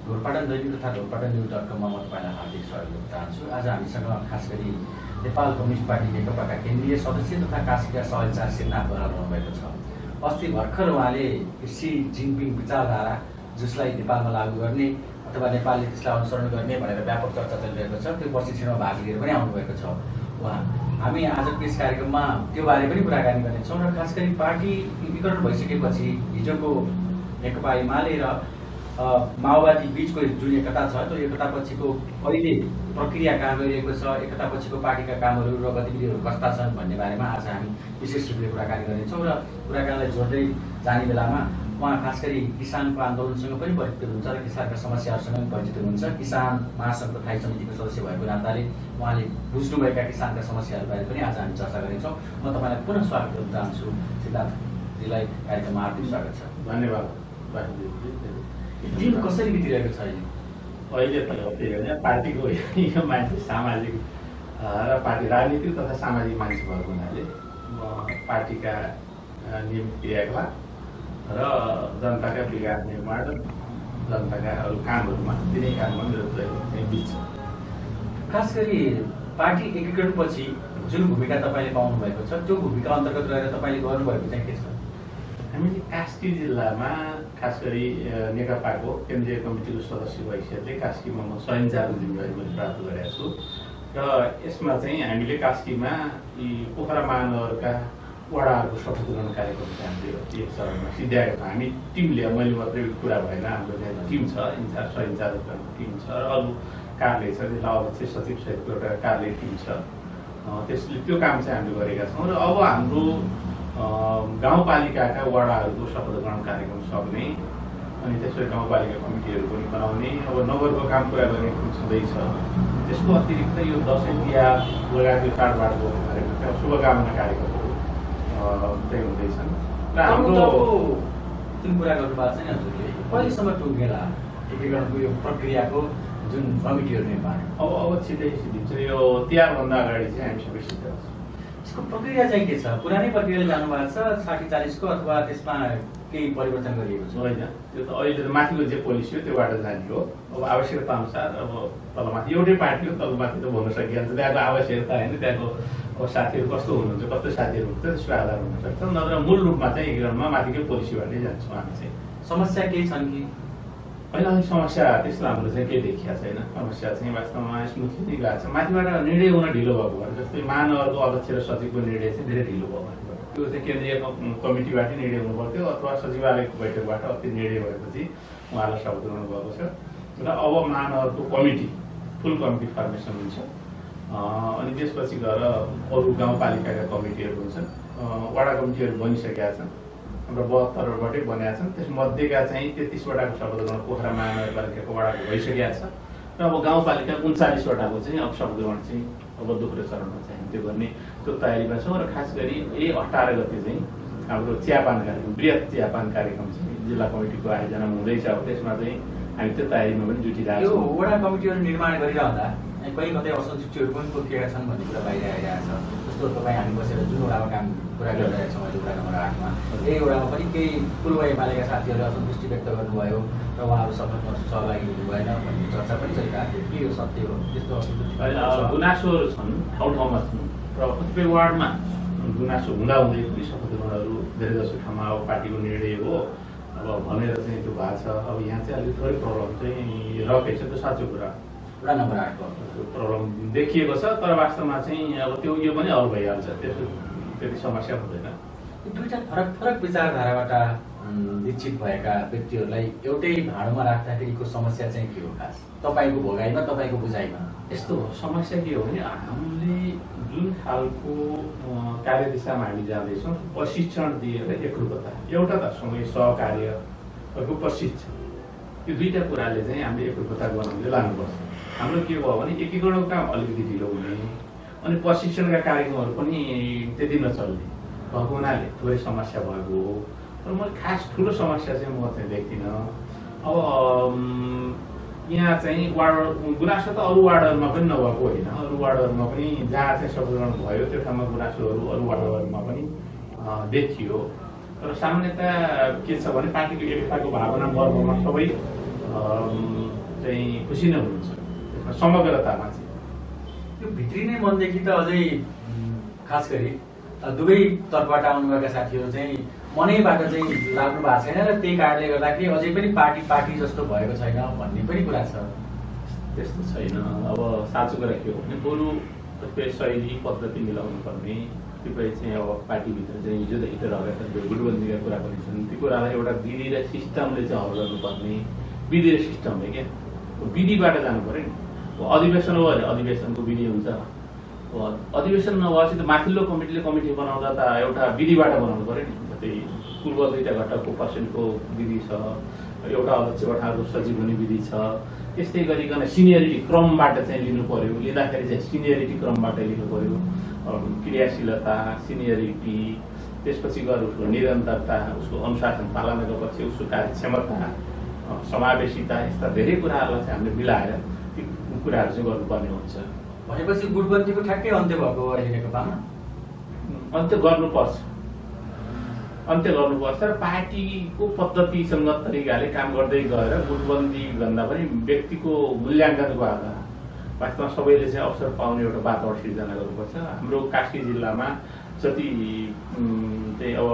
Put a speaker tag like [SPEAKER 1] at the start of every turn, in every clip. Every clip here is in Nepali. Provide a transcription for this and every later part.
[SPEAKER 1] ढोरपाटन दैनिक तथा ढोरपाटन न्युज.com मा म तपाईँलाई हार्दिक स्वागत गर्न चाहन्छु। आज हामीसँग खास गरी नेपाल कम्युनिस्ट पार्टी नेकपाका केन्द्रीय सदस्य तथा काशीका सहचार श्रीनाथ बाराल हुनुभएको छ। अस्ति भर्खर उहाँले सी जिनपिङ विचारधारा जसलाई नेपालमा लागू गर्ने अथवा नेपालले त्यसलाई अनुसरण गर्ने भनेर व्यापक चर्चा चलिरहेको छ, त्यो प्रशिक्षणमा भाग लिएर पनि आउनुभएको छ उहाँ। हामी आजको यस कार्यक्रममा त्यो बारे पनि कुराकानी गर्नेछौँ र खास गरी पार्टी एकीकरण भइसकेपछि हिजोको नेकपा एमाले र माओवादी बीचको जुन एकता छ त्यो एकता पछिको अहिले प्रक्रिया कहाँ गइरहेको छ, एकता पछिको पार्टीका कामहरू र गतिविधिहरू कस्ता छन् भन्ने बारेमा आज हामी विशेष रूपले कुराकानी गर्नेछौँ र कुराकानीलाई जोड्दै जाने बेलामा उहाँ खास गरी किसानको आन्दोलनसँग पनि परिचित हुनुहुन्छ र किसानका समस्याहरूसँग पनि परिचित हुनुहुन्छ। किसान महासङ्घ स्थायी समितिको सदस्य भएको नाताले उहाँले बुझ्नुभएका किसानका समस्याहरूबारे पनि आज हामी चर्चा गर्नेछौँ। म तपाईँलाई पुनः स्वागत गर्न चाहन्छु। सिद्धार्थजीलाई कार्यक्रममा हार्दिक स्वागत छ।
[SPEAKER 2] धन्यवाद।
[SPEAKER 1] दिन कसरी बितिरहेको छ
[SPEAKER 2] अहिले त त्यही पार्टीको यो मान्छे सामाजिक र पार्टी राजनीतिक तथा सामाजिक मान्छे भएको हुनाले पार्टीका नियम क्रियाकलाप र जनताका विकास निर्माण र जनताका अरू कामहरूमा तिनै काममा मेरो चाहिँ बिच छ।
[SPEAKER 1] खास गरी पार्टी एकीकरणपछि जुन भूमिका तपाईँले पाउनु भएको छ त्यो भूमिका अन्तर्गत रहेर तपाईँले गर्नुभएको चाहिँ के छ?
[SPEAKER 2] हामीले कास्की जिल्लामा खास गरी नेकपाको केन्द्रीय कमिटीको सदस्यको हैसियतले कास्कीमा म स्वयंचालित जिम्मेवारी पनि प्राप्त गरेको छु र यसमा चाहिँ हामीले कास्कीमा यी पोखरा महानगरका वडाहरूको शपथ ग्रहण कार्यक्रम चाहिँ हामीले एक चरणमा सिद्ध्याएको छ। हामी टिमले, मैले मात्रै कुरा भएन, हाम्रो त्यहाँ टिम छ, इन्चार्ज स्वयंचालित टिम छ र अरू कार्यालय छ, जिल्ला अध्यक्ष सचिव सहितको एउटा कार्यालय टिम छ। त्यसले त्यो काम चाहिँ हामीले गरेका छौँ र अब हाम्रो गाउँपालिकाका वडाहरूको शपथ ग्रहण कार्यक्रम सक्ने अनि त्यसपछि गाउँपालिका कमिटीहरू पनि बनाउने, अब नगरको काम पुरा गर्ने छँदैछ। त्यसको अतिरिक्त यो दसैँ तिहार लगायतको चाडबाडको कार्यक्रम, शुभकामना कार्यक्रमहरू चाहिँ हुँदैछन् र हाम्रो
[SPEAKER 1] जुन कुरा गर्नुभएको छ नि हजुरले, कहिलेसम्म टुङ्गेला एकीकरणको यो प्रक्रियाको जुन कमिटीहरू निर्माण?
[SPEAKER 2] अब छिटै सिद्धिन्छ। यो तिहारभन्दा अगाडि चाहिँ हामी सबै सिद्ध छ।
[SPEAKER 1] यसको प्रक्रिया चाहिँ के छ? पुरानै प्रक्रियाले जानुभएको छ 60-40 को अथवा त्यसमा केही परिवर्तन गरिएको छ?
[SPEAKER 2] होइन, त्यो त अहिले त माथिको जे पोलिसी हो त्योबाट जाने हो। अब आवश्यकता अनुसार अब तलमाथि एउटै पार्टी हो, तलमाथि त भन्न सकिहाल्छ। त्यहाँको आवश्यकता होइन, त्यहाँको अब साथीहरू कस्तो हुनुहुन्छ, कस्तो साथीहरू हुन्छ त्यसको आधार हुनसक्छ। नत्र मूल रूपमा चाहिँ एकीकरणमा माथिकै पोलिसीबाटै जान्छौँ हामी चाहिँ।
[SPEAKER 1] समस्या केही छन् कि
[SPEAKER 2] होइन? अलिक समस्या त्यस्तो हाम्रो चाहिँ केही देखिया छैन। समस्या चाहिँ वास्तवमा स्मुथली नै गएको छ। माथिबाट निर्णय हुन ढिलो भएको भएर, जस्तै महानगरको अध्यक्ष र सचिवको निर्णय चाहिँ धेरै ढिलो भयो। त्यो चाहिँ केन्द्रीय कमिटीबाटै निर्णय हुनु पर्थ्यो अथवा सचिवालयको बैठकबाट अति निर्णय भएपछि उहाँलाई शपथ ग्रहण भएको छ र अब महानगरको कमिटी, फुल कमिटी फर्मेसन हुन्छ अनि त्यसपछि गएर अरू गाउँपालिकाका कमिटीहरू हुन्छन्। वडा कमिटीहरू बनिसकेका छन्, हाम्रो 72वटै बनेका छन्। त्यसमध्येका चाहिँ 33वटाको शपथ ग्रहण पोखरा महानगरपालिकाको वडाको भइसकेका छ र अब गाउँपालिका 39वटाको चाहिँ अब शपथ ग्रहण चाहिँ अब दोस्रो चरणमा चाहिँ त्यो गर्ने त्यो तयारीमा छौँ। र खास गरी 18 गते चाहिँ हाम्रो चियापान कार्यक्रम, बृहत चियापान कार्यक्रम चाहिँ जिल्ला कमिटीको आयोजनामा हुँदैछ। अब त्यसमा चाहिँ हामी त्यो तयारीमा पनि जुटिरहेको छौँ।
[SPEAKER 1] यो वडा कमिटीहरू निर्माण गरिरहँदा कहीँ कतै असन्तुष्टिहरू पनि तोकिएका छन् भन्ने कुरा बाहिर आइरहेको छ। जस्तो तपाईँ हामी बसेर जुन वडामा काम कुरा गरिरहेका छौँ अहिले वडा नम्बर 8 मा, यही वडामा पनि केही पूर्व एमालेका साथीहरूले असन्तुष्टि व्यक्त गर्नुभयो र उहाँहरू शपथमा सहभागी हुनु भएन भन्ने चर्चा पनि चलिरहेको थियो। के यो सत्य हो? त्यस्तो असन्तुष्टि
[SPEAKER 2] गुनासोहरू छन्, ठाउँ ठाउँमा छन् र कतिपय वार्डमा गुनासो हुँदाहुँदै पनि शपथ ग्रहणहरू धेरै जसो ठाउँमा अब पार्टीको निर्णय हो अब भनेर चाहिँ त्यो भएको छ। अब यहाँ चाहिँ अलिक थोरै प्रब्लम चाहिँ रहेकै छ। त्यो साँचो कुरा,
[SPEAKER 1] वडा नम्बर 8 को
[SPEAKER 2] प्रब्लम देखिएको छ, तर वास्तवमा चाहिँ अब त्यो यो पनि अरू भइहाल्छ, त्यसको त्यति समस्या हुँदैन।
[SPEAKER 1] दुईटा फरक फरक विचारधाराबाट दीक्षित भएका व्यक्तिहरूलाई एउटै भाँडोमा राख्दाखेरिको समस्या चाहिँ के हो? खास तपाईँको भोगाइमा, तपाईँको बुझाइमा
[SPEAKER 2] यस्तो समस्या के हो भने हामीले जुन खालको कार्यदिशामा हामी जाँदैछौँ, प्रशिक्षण दिएर एकरूपता, एउटा त सँगै सहकार्यको प्रशिक्षण, यो दुईटा कुराले चाहिँ हामीले एकरूपता बनाउँदै लानुपर्छ। हाम्रो के भयो भने एकीकरणको काम अलिकति ढिलो हुने अनि प्रशिक्षणका कार्यक्रमहरू पनि त्यति नचल्ने भएको हुनाले थोरै समस्या भएको हो। तर मैले खास ठुलो समस्या चाहिँ म चाहिँ देख्दिनँ। अब यहाँ चाहिँ वार्ड गुनासो त अरू वार्डहरूमा पनि नभएको होइन, अरू वार्डहरूमा पनि जहाँ चाहिँ शपथ ग्रहण भयो त्यो ठाउँमा गुनासोहरू अरू वार्डहरूमा पनि देखियो। तर सामान्यतया के छ भने पार्टीको एकताको भावना वर्गमा सबै चाहिँ खुसी नै हुनुहुन्छ त्यसमा समग्रतामा चाहिँ।
[SPEAKER 1] त्यो भित्री नै मनदेखि त अझै खास गरी दुवै तर्फबाट आउनुभएका साथीहरू चाहिँ मनैबाट चाहिँ लाग्नु भएको छैन र त्यही कारणले गर्दाखेरि अझै पनि पार्टी जस्तो भएको छैन भन्ने पनि कुरा छ।
[SPEAKER 2] त्यस्तो छैन। अब साँचो कुरा के हो भने बरु कतिपय शैली पद्धति मिलाउनु पर्ने, कतिपय चाहिँ अब पार्टीभित्र चाहिँ हिजोदेखि त रहेका गुटबन्दीका कुरा पनि छन्, ती कुरालाई एउटा विधि र सिस्टमले चाहिँ हल गर्नुपर्ने, विधि र सिस्टमले क्या विधिबाट जानु पऱ्यो नि। अधिवेशन हो भने अधिवेशनको विधि हुन्छ, अधिवेशन नभएपछि त माथिल्लो कमिटीले कमिटी बनाउँदा त एउटा विधिबाट बनाउनु पऱ्यो नि। जस्तै पूर्व 2टा घटकको पर्सेन्टको विधि छ, एउटा अध्यक्षबाट सचिव हुने विधि छ, त्यस्तै गरिकन सिनियरिटी क्रमबाट चाहिँ लिनु पर्यो, लिँदाखेरि चाहिँ सिनियरिटी क्रमबाट लिनु पर्यो, क्रियाशीलता, सिनियरिटी, त्यसपछि गएर उसको निरन्तरता, उसको अनुशासन पालना गरेपछि उसको कार्यक्षमता, समावेशिता, यस्ता धेरै कुराहरूलाई चाहिँ हामीले मिलाएर ती कुराहरू चाहिँ गर्नुपर्ने हुन्छ।
[SPEAKER 1] भनेपछि गुटबन्दीको ठ्याक्कै अन्त्य भएको हो अहिले नेकपामा?
[SPEAKER 2] अन्त्य गर्नुपर्छ र पार्टीको पद्धतिसँग तरिकाले काम गर्दै गएर गुटबन्दी भन्दा पनि व्यक्तिको मूल्याङ्कनको आधार वास्तवमा सबैले चाहिँ अवसर पाउने एउटा वातावरण सिर्जना गर्नुपर्छ। हाम्रो कास्की जिल्लामा जति चाहिँ अब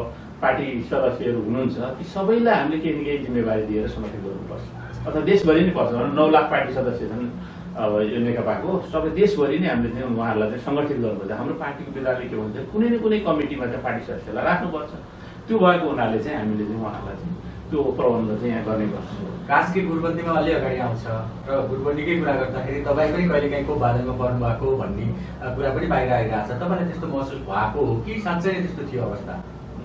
[SPEAKER 2] पार्टी सदस्यहरू हुनुहुन्छ ती सबैलाई हामीले केही न केही जिम्मेवारी दिएर समर्थित गर्नुपर्छ। अथवा देशभरि नै पर्छ, 9 लाख पार्टी सदस्य छन् अब यो नेकपाको, सबै देशभरि नै हामीले चाहिँ उहाँहरूलाई चाहिँ सङ्गठित गर्नुपर्छ। हाम्रो पार्टीको विधानले के भन्छ, कुनै न कुनै कमिटीमा चाहिँ पार्टी सदस्यलाई राख्नुपर्छ। त्यो भएको हुनाले चाहिँ हामीले चाहिँ उहाँहरूलाई चाहिँ त्यो प्रबन्ध चाहिँ यहाँ गर्ने गर्छौँ।
[SPEAKER 1] कास्की गुटबन्दीमा अलि अगाडि आउँछ र गुटबन्दीकै कुरा गर्दाखेरि तपाईँ पनि कहिलेकाहीँ को बादलमा पर्नु भएको भन्ने कुरा पनि बाहिर आइरहेको छ। तपाईँलाई त्यस्तो महसुस भएको हो कि साँच्चै नै त्यस्तो थियो अवस्था?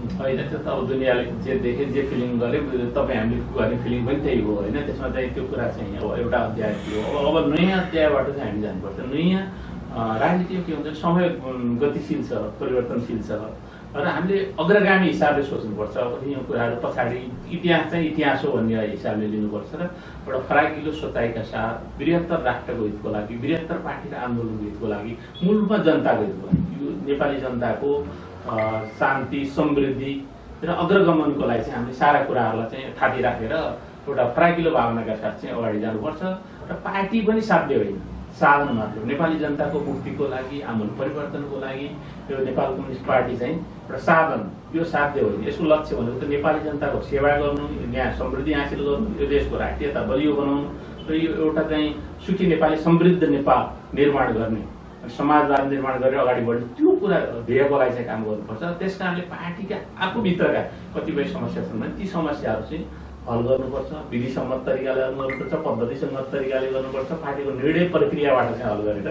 [SPEAKER 2] होइन, त्यो त अब दुनियाँले जे देखे जे फिलिङ गरे तपाईँ हामीले गर्ने फिलिङ पनि त्यही हो होइन। त्यसमा चाहिँ त्यो कुरा चाहिँ अब एउटा अध्याय थियो। अब नयाँ अध्यायबाट चाहिँ हामी जानुपर्छ। नयाँ राजनीतिमा के हुन्छ, समय गतिशील छ, परिवर्तनशील छ र हामीले अग्रगामी हिसाबले सोच्नुपर्छ। यो कुराहरू पछाडि इतिहास चाहिँ इतिहास हो भन्ने हिसाबले लिनुपर्छ र एउटा फराकिलो सोचाइका साथ बृहत्तर राष्ट्रको हितको लागि, बृहत्तर पार्टी र आन्दोलनको हितको लागि, मूलमा जनताको हितको लागि, यो नेपाली जनताको शान्ति, समृद्धि र अग्रगमनको लागि चाहिँ हामीले सारा कुराहरूलाई चाहिँ थाती राखेर एउटा फराकिलो भावनाका साथ चाहिँ अगाडि जानुपर्छ र पार्टी पनि साध्य होइन, साधन मात्र। नेपाली जनताको मुक्तिको लागि, आमूल परिवर्तनको लागि यो नेपाल कम्युनिस्ट पार्टी चाहिँ एउटा साधन, यो साध्य होइन। यसको लक्ष्य भनेको त नेपाली जनताको सेवा गर्नु, यहाँ समृद्धि हासिल गर्नु, यो देशको राष्ट्रियता बलियो बनाउनु र यो एउटा चाहिँ सुखी नेपाली समृद्ध नेपाल निर्माण गर्ने, समाजवाद निर्माण गरेर अगाडि बढ्ने, त्यो कुरा ध्येयको लागि चाहिँ काम गर्नुपर्छ। त्यस कारणले पार्टीका आफूभित्रका कतिपय समस्या छन् भने ती समस्याहरू चाहिँ हल गर्नुपर्छ, विधिसम्मत तरिकाले हल गर्नुपर्छ, पद्धतिसम्मत तरिकाले गर्नुपर्छ, पार्टीको निर्णय प्रक्रियाबाट चाहिँ हल गरेर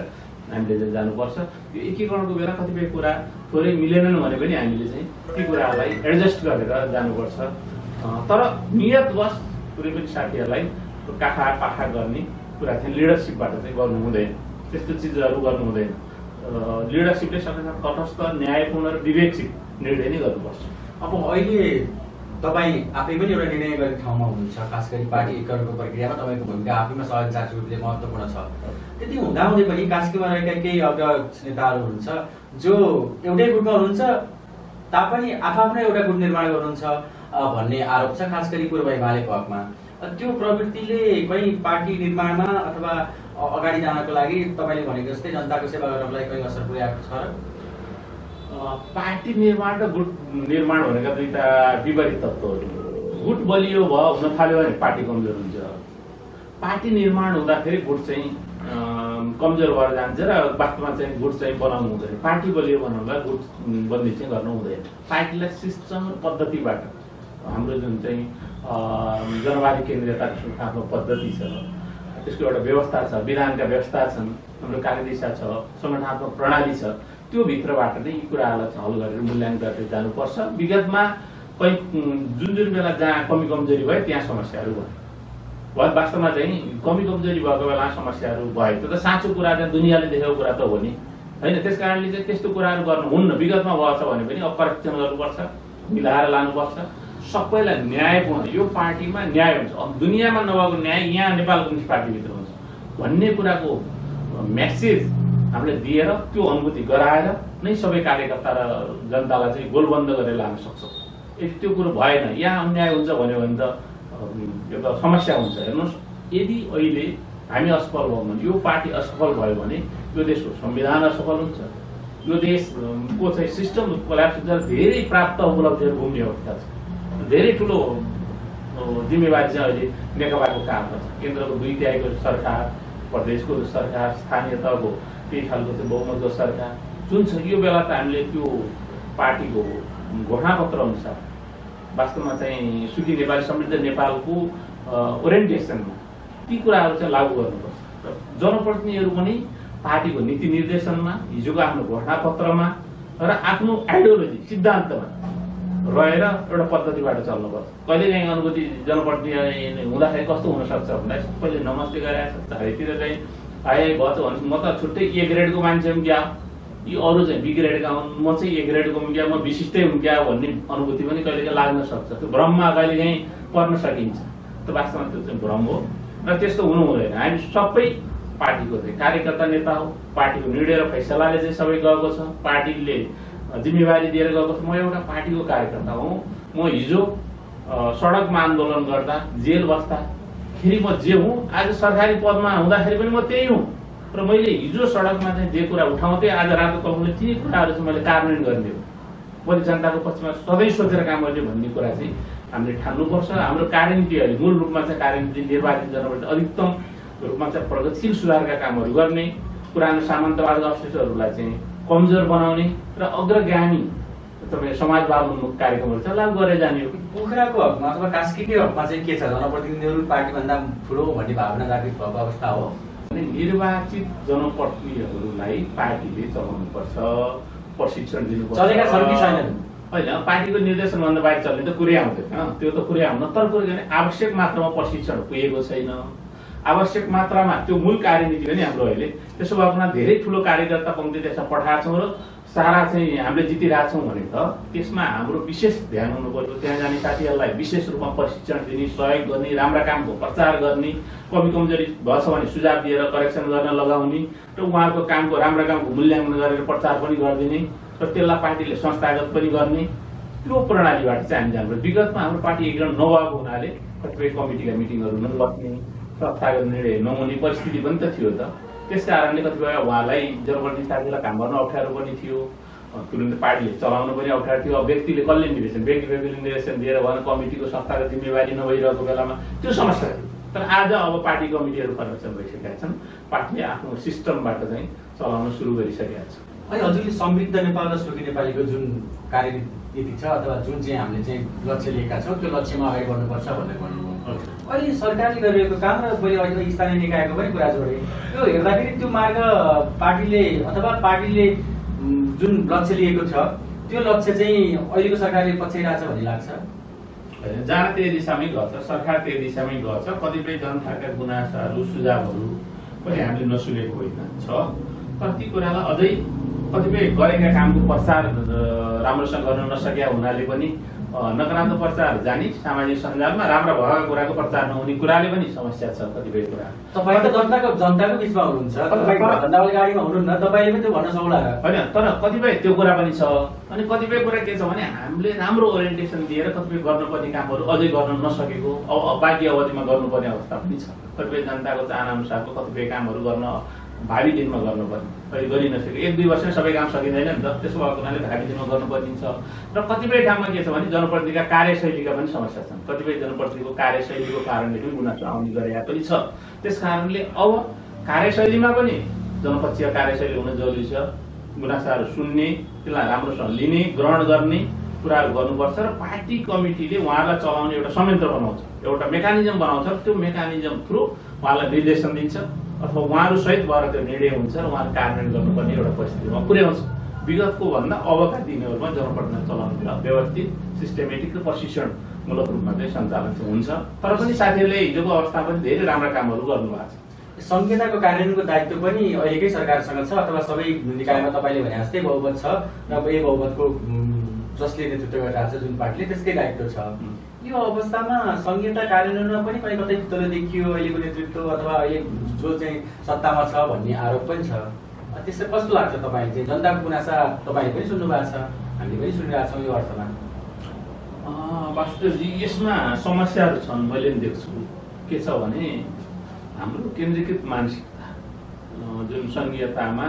[SPEAKER 2] हामीले चाहिँ जानुपर्छ। यो एकीकरणको बेला कतिपय कुरा थोरै मिलेनन् भने पनि हामीले चाहिँ ती कुराहरूलाई एडजस्ट गरेर जानुपर्छ। तर नियतवश कुनै पनि साथीहरूलाई काखा पाखा गर्ने कुरा चाहिँ लिडरसिपबाट चाहिँ गर्नु हुँदैन, त्यस्तो चिजहरू गर्नु हुँदैन। लिडरसिपले सकेसम्म तटस्थ, न्यायपूर्ण र विवेकसित निर्णय नै गर्नुपर्छ।
[SPEAKER 1] अब अहिले तपाईँ आफै पनि एउटा निर्णय गर्ने ठाउँमा हुनुहुन्छ, खास गरी पार्टी एकीकरणको प्रक्रियामा तपाईँको भूमिका आफैमा सहज रूपले महत्त्वपूर्ण छ। त्यति हुँदाहुँदै पनि कास्कीमा रहेका केही अग्रज नेताहरू हुनुहुन्छ जो एउटै गुटमा हुनुहुन्छ तापनि आफ्नै एउटा गुट निर्माण गर्नुहुन्छ भन्ने आरोप छ, खास गरी पूर्व एमालेको हकमा। त्यो प्रवृत्तिले कहीँ पार्टी निर्माणमा अथवा अगाडि जानको लागि तपाईँले भनेको जस्तै जनताको सेवा गर्नको लागि कहीँ असर पुर्याएको छ र?
[SPEAKER 2] पार्टी निर्माण र गुट निर्माण भनेका दुईटा विपरीत तत्त्वहरू। गुट बलियो हुन थाल्यो भने पार्टी कमजोर हुन्छ। पार्टी निर्माण हुँदाखेरि गुट चाहिँ कमजोर भएर जान्छ र वास्तवमा चाहिँ गुट चाहिँ बनाउनु हुँदैन। पार्टी बलियो बनाउनलाई गुट बन्दी चाहिँ गर्नु हुँदैन। पार्टीलाई सिस्टम पद्धतिबाट, हाम्रो जुन चाहिँ जनवादी केन्द्रीयताको आफ्नो पद्धति छ, त्यसको एउटा व्यवस्था छ, विधानका व्यवस्था छन्, हाम्रो कार्यदिशा छ, सङ्गठनात्मक प्रणाली छ, त्यो भित्रबाट नै यी कुराहरूलाई हल गरेर मूल्याङ्कन गरेर जानुपर्छ। विगतमा कहीँ जुन बेला जहाँ कमी कमजोरी भयो त्यहाँ समस्याहरू भयो। वास्तवमा चाहिँ कमी कमजोरी भएको बेला समस्याहरू भयो, त्यो त साँचो कुरा चाहिँ दुनियाँले देखेको कुरा त हो नि होइन। त्यस कारणले चाहिँ त्यस्तो कुराहरू गर्नु हुन्न। विगतमा भएछ भने पनि अब करेक्सन गर्नुपर्छ, मिलाएर लानुपर्छ, सबैलाई न्यायपूर्ण, यो पार्टीमा न्याय हुन्छ, दुनियाँमा नभएको न्याय यहाँ नेपाल कम्युनिस्ट पार्टीभित्र हुन्छ भन्ने कुराको मेसेज हामीले दिएर त्यो अनुभूति गराएर नै सबै कार्यकर्ता र जनतालाई चाहिँ गोलबन्द गरेर लान सक्छौँ। यदि त्यो कुरो भएन, यहाँ अन्याय हुन्छ भन्यो भने त यो त समस्या हुन्छ। हेर्नुहोस्, यदि अहिले हामी असफल भयौँ भने, यो पार्टी असफल भयो भने यो देशको संविधान असफल हुन्छ, यो देशको चाहिँ सिस्टम कोल्याप्स हुन्छ। धेरै प्राप्त उपलब्धिहरू घुम्ने अवस्था छ। धेरै ठुलो जिम्मेवारी चाहिँ अहिले नेकपाको काममा छ। केन्द्रको 2/3 सरकार, प्रदेशको सरकार, स्थानीय तहको त्यही खालको चाहिँ बहुमतको सरकार जुन छ, यो बेला त हामीले त्यो पार्टीको घोषणापत्र अनुसार वास्तवमा चाहिँ सुखी नेपाली समृद्ध नेपालको ओरिएन्टेसनमा ती कुराहरू चाहिँ लागू गर्नुपर्छ। र जनप्रतिनिधिहरू पनि पार्टीको नीति निर्देशनमा, हिजोको आफ्नो घोषणापत्रमा र आफ्नो आइडियोलोजी सिद्धान्तमा रहेर एउटा पद्धतिबाट चल्नुपर्छ। कहिलेकाहीँ अनुभूति जनप्रतिनिधि हुँदाखेरि कस्तो हुनसक्छ भन्दा सबैले नमस्ते गरिरहेको छ, चारैतिर चाहिँ आए भयो त भन्नु, म त छुट्टै ए ग्रेडको मान्छे हुँ क्या, यी अरू चाहिँ बी ग्रेडका हुन्, म चाहिँ ए ग्रेडको हुँ क्या, म विशिष्टै हुँ क्या भन्ने अनुभूति पनि कहिलेकाहीँ लाग्न सक्छ। त्यो भ्रममा कहिलेकाहीँ पर्न सकिन्छ। त्यो वास्तवमा त्यो चाहिँ भ्रम हो र त्यस्तो हुनु हुँदैन। हामी सबै पार्टीको चाहिँ कार्यकर्ता नेता हो। पार्टीको निर्णय र फैसलाले चाहिँ सबै गएको छ, पार्टीले जिम्मेवारी दिएर गएको छ। म एउटा पार्टीको कार्यकर्ता हुँ। म हिजो सडकमा आन्दोलन गर्दा, जेल बस्दाखेरि म जे हुँ, आज सरकारी पदमा हुँदाखेरि पनि म त्यही हुँ। र मैले हिजो सडकमा चाहिँ जे कुरा उठाउँथेँ, आज रातो कलमले ती कुराहरू चाहिँ मैले कार्यान्वयन गर्ने हो। मैले जनताको पक्षमा सधैँ सोचेर काम गर्ने भन्ने कुरा चाहिँ हामीले ठान्नुपर्छ। हाम्रो कार्यनीति अहिले मूल रूपमा चाहिँ कार्यनीति निर्वाचित जनप्रतिनिधि अधिकतम रूपमा चाहिँ प्रगतिशील सुधारका कामहरू गर्ने, पुरानो सामन्तवाद अवशेषहरूलाई चाहिँ कमजोर बनाउने र अग्रगामी तपाईँ समाजवादोन्मुख कार्यक्रमहरू चाहिँ लागू गरेर जाने हो।
[SPEAKER 1] पोखराको हकमा अथवा कास्कीकै हकमा चाहिँ के छ, जनप्रतिनिधिहरू पार्टीभन्दा ठुलो भन्ने भावना जागृत भएको अवस्था हो।
[SPEAKER 2] निर्वाचित जनप्रतिनिधिहरूलाई पार्टीले चलाउनुपर्छ, प्रशिक्षण दिनुपर्छ।
[SPEAKER 1] चलेका छन् कि छैनन्?
[SPEAKER 2] होइन, पार्टीको निर्देशनभन्दा बाहिर चल्ने त कुरै आउँदैन। त्यो त कुरै आउन, तर आवश्यक मात्रामा प्रशिक्षण पुगेको छैन। आवश्यक मात्रामा त्यो मूल कार्यनीति पनि हाम्रो अहिले त्यसो भएकोमा धेरै ठुलो कार्यकर्ता पङ्क्ति त्यसमा पठाएको छौँ र सारा चाहिँ हामीले जितिरहेछौँ भने त त्यसमा हाम्रो विशेष ध्यान हुनु पर्यो। त्यहाँ जाने साथीहरूलाई विशेष रूपमा प्रशिक्षण दिने, सहयोग गर्ने, राम्रा कामको प्रचार गर्ने, कमी कमजोरी भएछ भने सुझाव दिएर करेक्सन गर्न लगाउने र उहाँको कामको राम्रा कामको मूल्याङ्कन गरेर प्रचार पनि गरिदिने र त्यसलाई पार्टीले संस्थागत पनि गर्ने, त्यो प्रणालीबाट चाहिँ हामी जानुपर्छ। विगतमा हाम्रो पार्टी एकजना नभएको हुनाले कतिपय कमिटीका मिटिङहरू नबस्ने, संस्थागत निर्णय नहुने परिस्थिति पनि त थियो त। त्यस कारणले कतिपय उहाँलाई जनप्रतिनिधि साथीलाई काम गर्न अप्ठ्यारो पनि थियो, तुरुन्त पार्टीले चलाउनु पनि अप्ठ्यारो थियो। व्यक्तिले कसले निर्देशन, व्यक्तिले निर्देशन दिएर भएन, कमिटीको संस्थागत जिम्मेवारी नभइरहेको बेलामा त्यो समस्या थियो। तर आज अब पार्टी कमिटीहरू फर्मेसन भइसकेका छन्, पार्टीले आफ्नो सिस्टमबाट चाहिँ चलाउन सुरु गरिसकेका छ।
[SPEAKER 1] अनि हजुरले समृद्ध नेपाल र सुखी नेपालीको जुन कार्यनीति छ अथवा जुन चाहिँ हामीले चाहिँ लक्ष्य लिएका छौँ, त्यो लक्ष्यमा अगाडि बढ्नुपर्छ भनेर भन्नुभयो। अहिले सरकारले गरिरहेको काम र मैले अहिले स्थानीय निकायको पनि कुरा जोडेँ, त्यो हेर्दाखेरि त्यो मार्ग पार्टीले अथवा पार्टीले जुन लक्ष्य लिएको छ त्यो लक्ष्य चाहिँ अहिलेको सरकारले पछ्याइरहेछ भन्ने लाग्छ।
[SPEAKER 2] जहाँ त्यही दिशामै गर्छ, सरकार त्यही दिशामै गर्छ। कतिपय जनताका गुनासाहरू, सुझावहरू पनि हामीले नसुनेको होइन छ, तर ती कुरालाई अझै कतिपय गरेका कामको प्रचार राम्रोसँग गर्न नसकेका हुनाले पनि नकारात्मक प्रचार जाने, सामाजिक सञ्जालमा राम्रो भएका कुराको प्रचार नहुने कुराले पनि समस्या छ। कतिपय कुरा
[SPEAKER 1] तपाईँ त जनताको बिचमा हुनुहुन्छ, जनताको गाडीमा हुनुहुन्न, तपाईँले पनि त्यो भन्न सक्ला
[SPEAKER 2] होइन। तर कतिपय त्यो कुरा पनि छ। अनि कतिपय कुरा के छ भने हामीले राम्रो ओरिएन्टेसन दिएर कतिपय गर्नुपर्ने कामहरू अझै गर्न नसकेको, बाँकी अवधिमा गर्नुपर्ने अवस्था पनि छ। कतिपय जनताको चाहना अनुसारको कतिपय कामहरू गर्न भावी दिनमा गर्नुपर्ने, अहिले गरि नसक्यो। 1-2 वर्षमै सबै काम सकिँदैन नि त। त्यसो भएको हुनाले भावी दिनमा गर्नुपर्ने छ। र कतिपय ठाउँमा के छ भने जनप्रतिनिधिका कार्यशैलीका पनि समस्या छन्। कतिपय जनप्रतिनिधिको कार्यशैलीको कारणले पनि गुनासो आउने गरेका पनि छ। त्यस कारणले अब कार्यशैलीमा पनि जनपक्षीय कार्यशैली हुन जरुरी छ। गुनासाहरू सुन्ने, त्यसलाई राम्रोसँग लिने, ग्रहण गर्ने कुराहरू गर्नुपर्छ। र पार्टी कमिटीले उहाँलाई चलाउने एउटा संयन्त्र बनाउँछ, एउटा मेकानिजम बनाउँछ। त्यो मेकानिजम थ्रु उहाँलाई निर्देशन दिन्छ अथवा उहाँहरू सहित भएर त्यो निर्णय हुन्छ र उहाँहरू कार्यान्वयन गर्नुपर्ने एउटा परिस्थितिमा पुर्याउँछ। विगतको भन्दा अबका दिनहरूमा जनप्रतिनिधि चलाउने व्यवस्थित, सिस्टेमेटिक र प्रशिक्षणमूलक रूपमा चाहिँ सञ्चालन हुन्छ। तर पनि साथीहरूले हिजोको अवस्था पनि धेरै राम्रा कामहरू गर्नुभएको छ।
[SPEAKER 1] संहिताको कार्यान्वयनको दायित्व पनि अहिलेकै सरकारसँग छ अथवा सबै निकायमा तपाईँले भने जस्तै बहुमत छ र यही बहुमतको जसले नेतृत्व गरिरहेको छ जुन पार्टीले त्यसकै दायित्व छ। यो अवस्थामा संहिता कार्यान्वयनमा पनि कहीँ कतै फितलो देखियो अहिलेको नेतृत्व अथवा अहिले जो चाहिँ सत्तामा छ भन्ने आरोप पनि छ। त्यसै कस्तो लाग्छ तपाईँले चाहिँ? जनताको गुनासा तपाईँले पनि सुन्नु भएको छ, हामीले पनि सुनिरहेको छौँ। यो अर्थमा
[SPEAKER 2] वास्तवजी यसमा समस्याहरू छन्, मैले पनि देख्छु। के छ भने हाम्रो केन्द्रीकृत मानसिकता जुन सङ्घीयतामा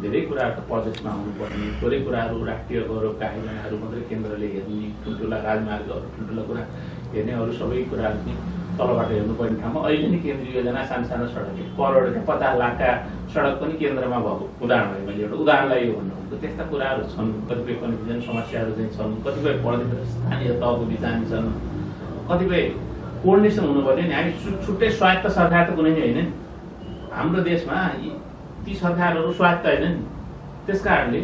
[SPEAKER 2] धेरै कुराहरू प्रदेशमा आउनुपर्ने, थोरै कुराहरू राष्ट्रिय गौरवका आयोजनाहरू मात्रै केन्द्रले हेर्ने, ठुल्ठुला राजमार्गहरू ठुल्ठुला कुरा हेर्ने, अरू सबै कुराहरू चाहिँ तलबाट हेर्नुपर्ने ठाउँमा अहिले नै केन्द्रीय योजना सानो सडक करोडका 50 लाखका सडक पनि केन्द्रमा भएको उदाहरण हो। मैले एउटा उदाहरणलाई यो भन्नुभएको त्यस्ता कुराहरू छन्। कतिपय कन्फ्युजन समस्याहरू चाहिँ छन्, कतिपय प्रदेश स्थानीय तहको बिचानी छन्, कतिपय कोअर्डिनेसन हुनुपर्ने नि। हामी छुट्टै स्वायत्त सरकार त कुनै नै होइन नि। हाम्रो देशमा ती सरकारहरू स्वायत्त होइन नि। त्यसकारणले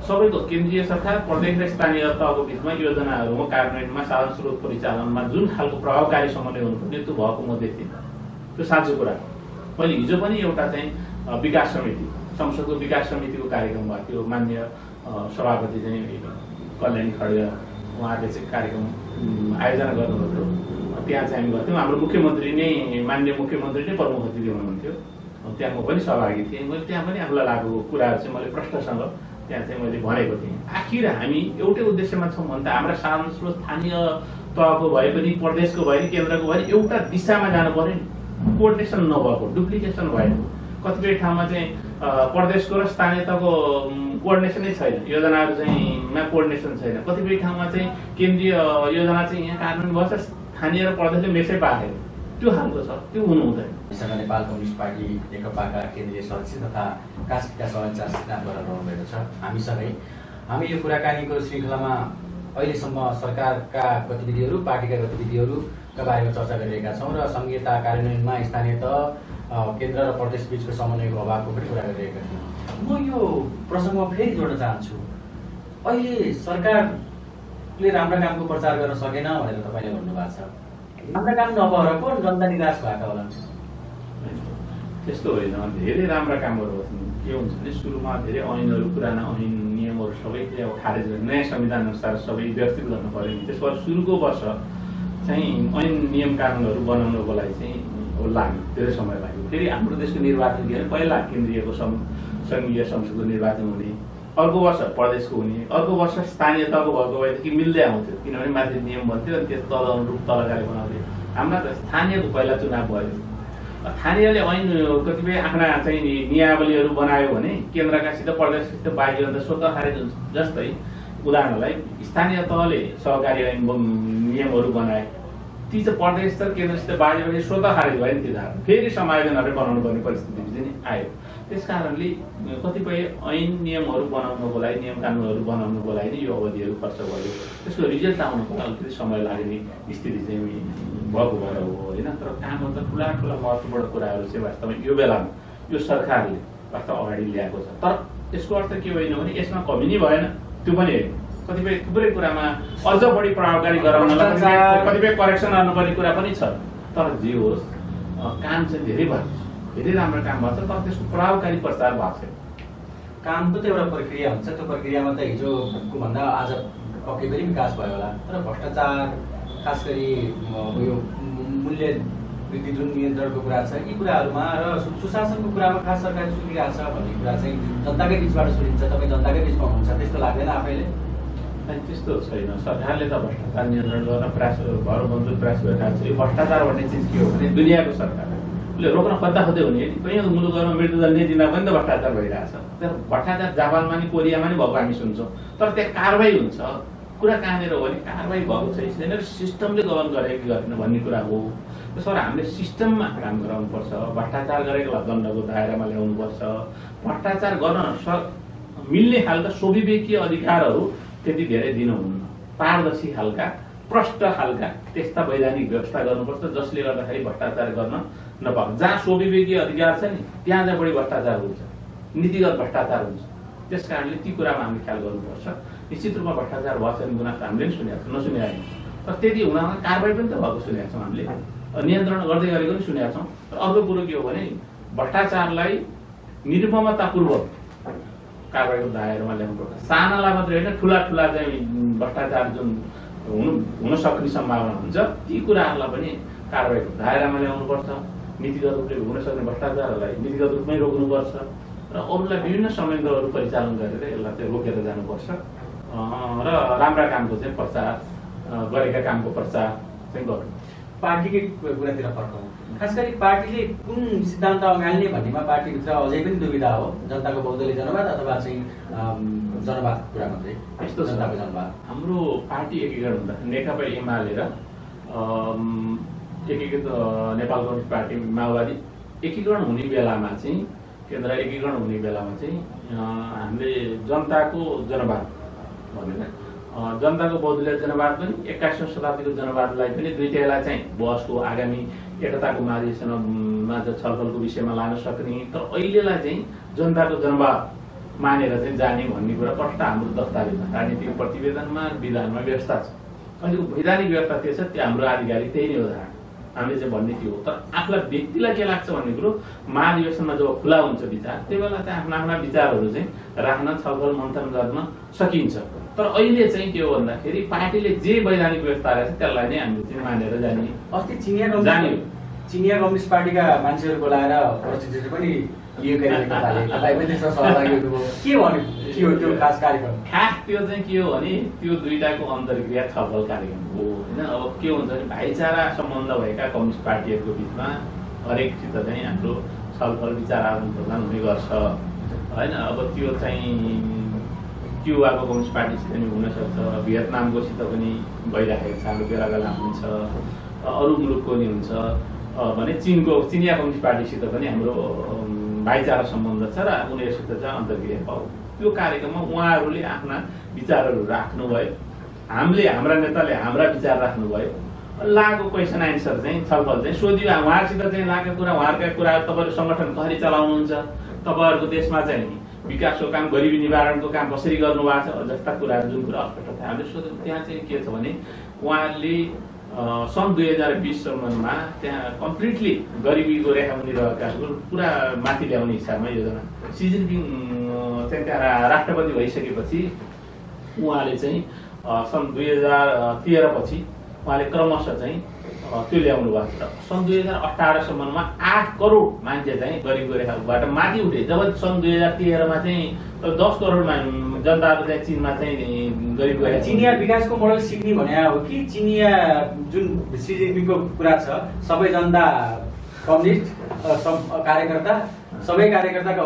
[SPEAKER 2] सबैको केन्द्रीय सरकार, प्रदेश र स्थानीय तहको बिचमा योजनाहरूमा कार्यान्वयनमा, साधन स्रोत परिचालनमा जुन खालको प्रभावकारी समन्वय हुनुपर्ने त्यो भएको म देख्दिनँ। त्यो साँचो कुरा हो। मैले हिजो पनि एउटा चाहिँ विकास समिति, संसदको विकास समितिको कार्यक्रम भएको थियो। माननीय सभापति चाहिँ कल्याणी खड्ग उहाँले चाहिँ कार्यक्रम आयोजना गर्नुभएको थियो। त्यहाँ चाहिँ हामी गर्थ्यौँ। हाम्रो मुख्यमन्त्री नै, माननीय मुख्यमन्त्री नै प्रमुख अतिथि हुनुहुन्थ्यो। त्यहाँ म पनि सहभागी थिएँ। मैले त्यहाँ पनि आफूलाई लागेको कुराहरू चाहिँ मैले प्रश्नसँग त्यहाँ चाहिँ मैले भनेको थिएँ। आखिर हामी एउटै उद्देश्यमा छौँ भने त हाम्रा साधन स्रोत स्थानीय तहको भए पनि, प्रदेशको भए पनि, केन्द्रको भए पनि एउटा दिशामा जानु पर्यो नि। कोअर्डिनेसन नभएको, डुप्लिकेसन भएको, कतिपय ठाउँमा चाहिँ प्रदेशको र स्थानीय तहको कोअर्डिनेसनै छैन, योजनाहरू चाहिँ मा कोअर्डिनेसन छैन। कतिपय ठाउँमा चाहिँ केन्द्रीय योजना चाहिँ यहाँ कार्यान्वयन भएछ, स्थानीय र प्रदेशले मेसै पाएको त्यो खालको छ, त्यो हुनु हुँदैन।
[SPEAKER 1] नेपाल कम्युनिस्ट पार्टी नेकपाका केन्द्रीय सदस्य तथा कास्कीका सदस्य श्रीनाथ बराल रहनुभएको छ हामीसँगै। हामी यो कुराकानीको श्रृङ्खलामा अहिलेसम्म सरकारका गतिविधिहरू, पार्टीका गतिविधिहरूका बारेमा चर्चा गरिरहेका छौँ र संहिता कार्यान्वयनमा स्थानीय तह, केन्द्र र प्रदेश बिचको समन्वयको अभावको पनि कुरा गरिरहेका छौँ। म यो प्रसङ्गमा फेरि जोड्न चाहन्छु। अहिले सरकारले राम्रा कामको प्रचार गर्न सकेन भनेर तपाईँले भन्नुभएको छ। राम्रा काम नभएर पो जनता निराश भएको होला।
[SPEAKER 2] त्यस्तो होइन, धेरै राम्रा कामहरू होस्। के हुन्छ भने सुरुमा धेरै ऐनहरू, पुराना ऐन नियमहरू सबै अब खारेज गर्ने, नयाँ संविधान अनुसार सबै व्यवस्थित गर्नु पऱ्यो। त्यसबाट सुरुको वर्ष चाहिँ ऐन नियम कानुनहरू बनाउनको लागि चाहिँ लाग्यो, धेरै समय लाग्यो। फेरि हाम्रो देशको निर्वाचन के भने पहिला केन्द्रीयको सङ्घीय संसदको निर्वाचन हुने, अर्को वर्ष प्रदेशको हुने, अर्को वर्ष स्थानीय तहको भएको भएदेखि मिल्दै आउँथ्यो, किनभने माथि नियम बन्थ्यो अनि त्यस तल अनुरूप तलकारी बनाउँथ्यो। हाम्रा त स्थानीयको पहिला चुनाव भयो। स्थानीयले ऐन कतिपय आफ्ना चाहिँ नियमावलीहरू बनायो भने केन्द्रकासित प्रदेशसित बाहिर अन्त स्वतः खारेज हुन्छ। जस्तै उदाहरणलाई स्थानीय तहले सहकारी ऐन नियमहरू बनाए, ती चाहिँ प्रदेश र केन्द्रसित बाहिर स्वतः खारेज भयो नि। ती धारा फेरि समायोजनहरू बनाउनु पर्ने परिस्थिति चाहिँ आयो। त्यसकारणले कतिपय ऐन नियमहरू बनाउनको लागि, नियम कानुनहरू बनाउनको लागि नै यो अवधिहरू खर्च भयो। त्यसको रिजल्ट आउनको लागि अलिकति समय लाग्ने स्थिति चाहिँ भएको भएर हो होइन। तर कामभन्दा ठुला महत्त्वपूर्ण कुराहरू चाहिँ वास्तवमा यो बेलामा यो सरकारले वास्तव अगाडि ल्याएको छ। तर यसको अर्थ के होइन भने यसमा कमी नै भएन, त्यो पनि होइन। कतिपय थुप्रै कुरामा अझ बढी प्रभावकारी गराउनलाई कतिपय करेक्सन गर्नुपर्ने कुरा पनि छ। तर जे होस्, काम चाहिँ धेरै भएको छ, धेरै राम्रो काम भएको छ। तर त्यसको प्रभावकारी प्रचार भएको छैन।
[SPEAKER 1] कामको त एउटा प्रक्रिया हुन्छ, त्यो प्रक्रियामा त हिजोको भन्दा आज पक्कै पनि विकास भयो होला। तर भ्रष्टाचार, खास गरी यो मूल्य वृद्धि जुन नियन्त्रणको कुरा छ, यी कुराहरूमा र सुशासनको कुरामा खास सरकारले सुनिरहेको छ भन्ने कुरा चाहिँ जनताकै बिचबाट सुनिन्छ। तपाईँ जनताकै बिचमा हुनुहुन्छ, त्यस्तो लाग्दैन आफैले?
[SPEAKER 2] त्यस्तो छैन। सरकारले त भ्रष्टाचार नियन्त्रण गर्न प्रयास भरबन्द प्रयास गरिरहेको छ। यो भ्रष्टाचार भन्ने चिज के हो भने दुनियाँको सरकारले रोक्न खोज्दै हुने। कहीँ मुलुकहरूमा मृत्युदण्ड दिँदा पनि त भ्रष्टाचार भइरहेछ। तर भ्रष्टाचार जापानमा नि कोरियामा नि भएको हामी सुन्छौँ। तर त्यहाँ कारवाही हुन्छ। कुरा कहाँनिर हो भने कारवाही भएको छैन र सिस्टमले गभर्न गरे कि गरेन भन्ने कुरा हो। त्यसबाट हामीले सिस्टममा काम गराउनुपर्छ। भ्रष्टाचार गरेकोलाई दण्डको दायरामा ल्याउनुपर्छ। भ्रष्टाचार गर्न मिल्ने खालका स्वविवेकीय अधिकारहरू त्यति धेरै दिनुहुन्न। पारदर्शी खालका, प्रष्ट खालका त्यस्ता वैधानिक व्यवस्था गर्नुपर्छ जसले गर्दाखेरि भ्रष्टाचार गर्न नपाओस्। जहाँ स्वविवेकीय अधिकार छ नि त्यहाँ चाहिँ बढी भ्रष्टाचार हुन्छ, नीतिगत भ्रष्टाचार हुन्छ। त्यस कारणले ती कुरामा हामीले ख्याल गर्नुपर्छ। निश्चित रूपमा भ्रष्टाचार भएको छैन गुनासो हामीले पनि सुनेका छौँ, नसुनेका होइन। तर त्यति हुँदामा कारवाही पनि त भएको सुनेका छौँ, हामीले नियन्त्रण गर्दै गरेको पनि सुनेका छौँ। र अर्को कुरो के हो भने भ्रष्टाचारलाई निरुपमतापूर्वक कारवाहीको दायरामा ल्याउनुपर्छ। सानालाई मात्रै होइन, ठुला चाहिँ भ्रष्टाचार जुन हुन सक्ने सम्भावना हुन्छ ती कुराहरूलाई पनि कारवाहीको दायरामा ल्याउनुपर्छ। नीतिगत रूपले हुन सक्ने भ्रष्टाचारहरूलाई नीतिगत रूपमै रोक्नुपर्छ र अरूलाई विभिन्न संयन्त्रहरू परिचालन गरेर यसलाई चाहिँ रोकेर जानुपर्छ र राम्रा कामको चाहिँ प्रचार, गरेका कामको प्रचार चाहिँ गर्नु।
[SPEAKER 1] पार्टीकै कुरातिर फर्कौँ। खास गरी पार्टीले कुन सिद्धान्त अँगाल्ने भन्नेमा पार्टीभित्र अझै पनि दुविधा हो। जनताको बहुदलीय जनवाद अथवा चाहिँ जनवादको कुरा मात्रै।
[SPEAKER 2] यस्तो जनताको जनवाद हाम्रो पार्टी एकीकरण हुँदा नेकपा एमाले र एकीकृत नेपाल कम्युनिस्ट पार्टी माओवादी एकीकरण हुने बेलामा चाहिँ केन्द्र एकीकरण हुने बेलामा चाहिँ हामीले जनताको जनवाद भनेर जनताको बहुदलीय जनवाद पनि 21औं शताब्दीको जनवादलाई पनि दुईटैलाई चाहिँ बहसको आगामी एकताको मार्गदर्शनमा छलफलको विषयमा लान सक्ने, तर अहिलेलाई चाहिँ जनताको जनवाद मानेर चाहिँ जाने भन्ने कुरा प्रष्ट हाम्रो दस्तावेजमा राजनीतिक प्रतिवेदनमा विधानमा व्यवस्था छ। अनि वैधानिक व्यवस्था के छ त्यो हाम्रो आधिकारिक त्यही नै हो। हामीले चाहिँ भन्ने त्यो हो। तर आफूलाई व्यक्तिलाई के लाग्छ भन्ने कुरो महाधिवेशनमा जब खुला हुन्छ विचार, त्यो बेला चाहिँ आफ्ना आफ्ना विचारहरू चाहिँ राख्न छलफल मन्थन गर्न सकिन्छ। तर अहिले चाहिँ के हो भन्दाखेरि पार्टीले जे वैधानिक व्यवस्था रहेछ त्यसलाई नै हामीले चाहिँ मानेर जाने।
[SPEAKER 1] अस्ति चिनिया कम्युनिस्ट पार्टीका मान्छेहरू बोलाएर प्रशिक्षण पनि लियो कार्यक्रमले। तपाईँ पनि त्यसमा सहभागी हुनुभयो। के भन्यो त्यो खास कार्यक्रम?
[SPEAKER 2] खास त्यो चाहिँ के हो भने त्यो दुईटाको अन्तर्क्रिया छलफल कार्यक्रम हो होइन। अब के हुन्छ भने भाइचारा सम्बन्ध भएका कम्युनिस्ट पार्टीहरूको बिचमा हरेकसित चाहिँ हाम्रो छलफल विचार आदान प्रदान हुने गर्छ होइन। अब त्यो चाहिँ क्युबाको कम्युनिस्ट पार्टीसित पनि हुनसक्छ, भियतनामकोसित पनि भइराखेको छ, हाम्रो बेला बेला हुन्छ, अरू मुलुकको नि हुन्छ भने चिनिया कम्युनिस्ट पार्टीसित पनि हाम्रो भाइचारा सम्बन्ध छ र उनीहरूसित चाहिँ अन्तर्क्रिया भयो। त्यो कार्यक्रममा उहाँहरूले आफ्ना विचारहरू राख्नुभयो, हामीले हाम्रा नेताले हाम्रा विचार राख्नुभयो। लागेको क्वेसन एन्सर चाहिँ छलफल चाहिँ सोधियो। उहाँहरूसित चाहिँ लागेको कुरा उहाँहरूका कुरा तपाईँहरू सङ्गठन कसरी चलाउनुहुन्छ, तपाईँहरूको देशमा चाहिँ विकासको काम गरिबी निवारणको काम कसरी गर्नुभएको छ जस्ता कुराहरू जुन कुरा अस्पष्ट थियो हामीले सोध्यौँ। त्यहाँ चाहिँ के छ भने उहाँहरूले सन् 2020 सम्ममा त्यहाँ कम्प्लिटली गरिबीको रेखामुनि रहेकाहरू पुरा माथि ल्याउने हिसाबमा योजना सी जिनपिङ चाहिँ त्यहाँ राष्ट्रपति भइसकेपछि उहाँले चाहिँ सन् 2013 पछि उहाँले क्रमशः चाहिँ त्यो ल्याउनु भएको छ। सन् 2018 सम्ममा 8 करोड मान्छे चाहिँ गरिबको रेखाबाट माथि उठे। जब सन् 2013 मा चाहिँ 10 करोड जनताहरू चाहिँ चीनमा चाहिँ गरिबको रेखा।
[SPEAKER 1] चिनिया विकासको मोडल सिक्ने भने हो कि चिनिया जुन सी जिनपिङको कुरा छ सबै जनता कम्युनिस्ट कार्यकर्ता सबै कार्यकर्ताको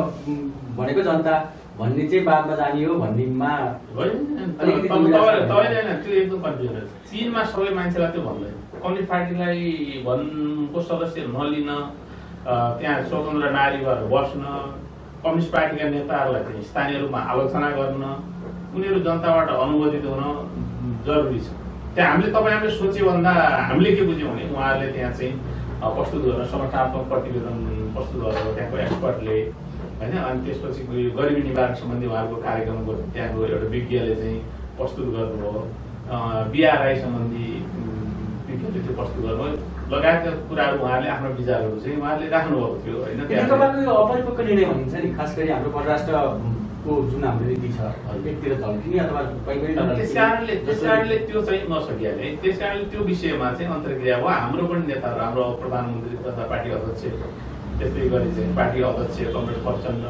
[SPEAKER 1] भनेको जनता भन्ने चाहिँ बादमा जाने हो भन्नेमा
[SPEAKER 2] त्यो एकदम कन्फ्युजन। चीनमा सबै मान्छेलाई त्यो भन्दैन। कम्युनिस्ट पार्टीलाई वनको सदस्य नलिन, त्यहाँ स्वतन्त्र नारी भएर बस्न, कम्युनिस्ट पार्टीका नेताहरूलाई चाहिँ स्थानीय रूपमा आलोचना गर्न, उनीहरू जनताबाट अनुमोदित हुन जरुरी छ। त्यहाँ हामीले सोचे भन्दा हामीले के बुझ्यौँ भने उहाँहरूले त्यहाँ चाहिँ प्रस्तुत गर्न संगठनात्मक प्रतिवेदन प्रस्तुत गरेर त्यहाँको एक्सपर्टले होइन, अनि त्यसपछि गरिबी निवारण सम्बन्धी उहाँहरूको कार्यक्रमको त्यहाँको एउटा विज्ञले चाहिँ प्रस्तुत गर्नुभयो, बिआरआई सम्बन्धी विज्ञले त्यो प्रस्तुत गर्नुभयो लगायतका कुराहरू उहाँहरूले आफ्नो विचारहरू चाहिँ उहाँहरूले राख्नुभएको थियो होइन।
[SPEAKER 1] यो अपरिपक्व निर्णय भनिन्छ नि, खास गरी हाम्रो परराष्ट्रको जुन हाम्रो नीति छ एकतिर झल्किने अथवा
[SPEAKER 2] त्यस कारणले त्यो चाहिँ नसकिहाले। त्यस कारणले त्यो विषयमा चाहिँ अन्तर्क्रिया भयो। हाम्रो पनि नेताहरू, हाम्रो प्रधानमन्त्री तथा पार्टी अध्यक्ष, त्यस्तै गरी चाहिँ पार्टी अध्यक्ष कमरेड प्रचण्ड,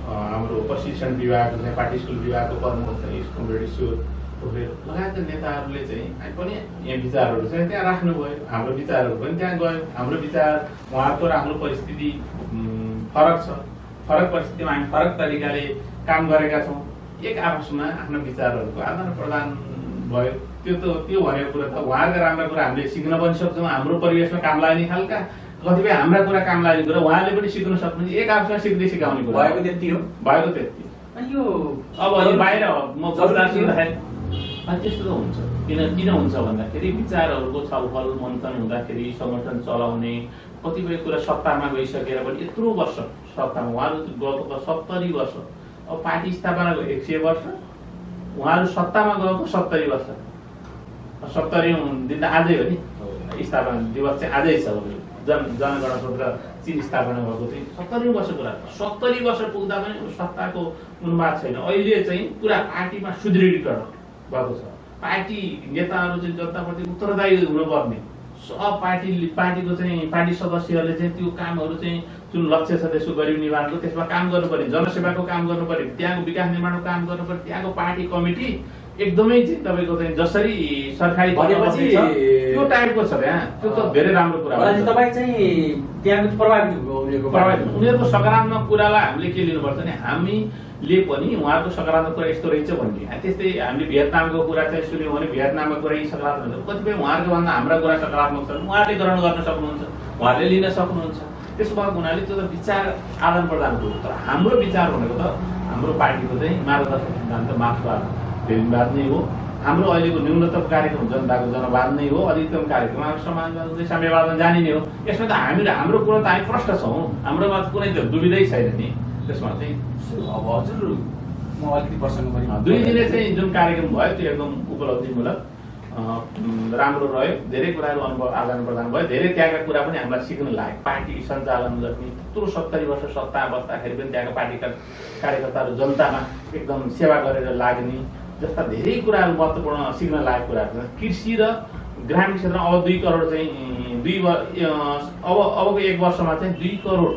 [SPEAKER 2] हाम्रो प्रशिक्षण विभाग चाहिँ पार्टी स्कुल विभागको प्रमुख चाहिँ कमरेड ईश्वर लगायतका नेताहरूले चाहिँ पनि यहाँ विचारहरू चाहिँ त्यहाँ राख्नुभयो। हाम्रो विचारहरू पनि त्यहाँ गयो। हाम्रो विचार उहाँको र हाम्रो परिस्थिति फरक छ। फरक परिस्थितिमा हामी फरक तरिकाले काम गरेका छौँ। एक आपसमा आफ्नो विचारहरूको आदान प्रदान भयो। त्यो भनेको कुरा त उहाँहरूका राम्रा कुरा हामीले सिक्न पनि सक्छौँ। हाम्रो परिवेशमा काम लाग्ने खालका कतिपय हाम्रा कुरा काम लाग्ने कुरा उहाँले पनि सिक्न सक्नुहुन्छ। एक आपसमा सिक्दै सिकाउने कुरा
[SPEAKER 1] भएको त्यति हो।
[SPEAKER 2] यो अब बाहिर म त्यस्तो त हुन्छ। किन हुन्छ भन्दाखेरि विचारहरूको छलफल मन्थन हुँदाखेरि सङ्गठन चलाउने कतिपय कुरा सत्तामा गइसकेर पनि यत्रो वर्ष सत्तामा उहाँहरू गएको त 70 वर्ष। अब पार्टी स्थापनाको 100 वर्ष, उहाँहरू सत्तामा गएको 70 वर्ष। 70 दिन त आजै हो नि, स्थापना दिवस चाहिँ आजै छ। जनगणतन्त्र चीन स्थापना भएको चाहिँ 70 वर्ष कुरा। 70 वर्ष पुग्दा पनि सत्ताको उन्माद छैन। अहिले चाहिँ पुरा पार्टीमा सुदृढीकरण भएको छ। पार्टी नेताहरू चाहिँ जनताप्रति उत्तरदायी हुनुपर्ने। सब पार्टीको चाहिँ पार्टी सदस्यहरूले चाहिँ त्यो कामहरू चाहिँ जुन लक्ष्य छ त्यसको गरिबी निवारणको त्यसमा काम गर्नुपर्ने, जनसेवाको काम गर्नुपर्ने, त्यहाँको विकास निर्माणको काम गर्नुपर्ने, त्यहाँको पार्टी कमिटी एकदमै चाहिँ तपाईँको चाहिँ जसरी सरकारी
[SPEAKER 1] भनेपछि
[SPEAKER 2] त्यो टाइपको छ त्यहाँ, त्यो त धेरै राम्रो कुरा हो।
[SPEAKER 1] तपाईँ चाहिँ त्यहाँको प्रभावित
[SPEAKER 2] उनीहरूको सकारात्मक कुरालाई हामीले के लिनुपर्छ भने हामीले पनि उहाँहरूको सकारात्मक कुरा यस्तो रहेछ भन्ने। त्यस्तै हामीले भियतनामको कुरा चाहिँ सुन्यौँ भने भियतनामको कुरा सकारात्मक हुन्छ, कतिपय उहाँहरूको भन्दा हाम्रा कुरा सकारात्मक छन्, उहाँहरूले ग्रहण गर्न सक्नुहुन्छ, उहाँहरूले लिन सक्नुहुन्छ। त्यसो भएको हुनाले त्यो त विचार आदान प्रदान हो। तर हाम्रो विचार भनेको त हाम्रो पार्टीको चाहिँ मार्गदर्शक सिद्धान्त मार्क्सवाद लेनिनवाद नै हो। हाम्रो अहिलेको न्यूनतम कार्यक्रम जनताको जनवाद नै हो, अधिकतम कार्यक्रम हाम्रो समाजवाद साम्यवादमा जाने नै हो। यसमा त हाम्रो कुरो त हामी प्रष्ट छौँ, हाम्रोमा कुनै त दुविधै छैन नि। त्यसमा चाहिँ
[SPEAKER 1] अब हजुर म अलिकति प्रसङ्ग पनि
[SPEAKER 2] 2 दिने चाहिँ जुन कार्यक्रम भयो त्यो एकदम उपलब्धिमूलक राम्रो रह्यो। धेरै कुराहरू अनुभव आदान प्रदान भयो, धेरै त्यहाँका कुरा पनि हामीलाई सिक्न लाग्यो। पार्टी सञ्चालन गर्ने त्यत्रो 70 वर्ष सत्ता बस्दाखेरि पनि त्यहाँका पार्टीका कार्यकर्ताहरू जनतामा एकदम सेवा गरेर लाग्ने जस्ता धेरै कुराहरू महत्त्वपूर्ण सिक्न लागेको कुराहरू छन्। कृषि र ग्रामीण क्षेत्रमा अब 2 करोड चाहिँ अबको 1 वर्षमा चाहिँ 2 करोड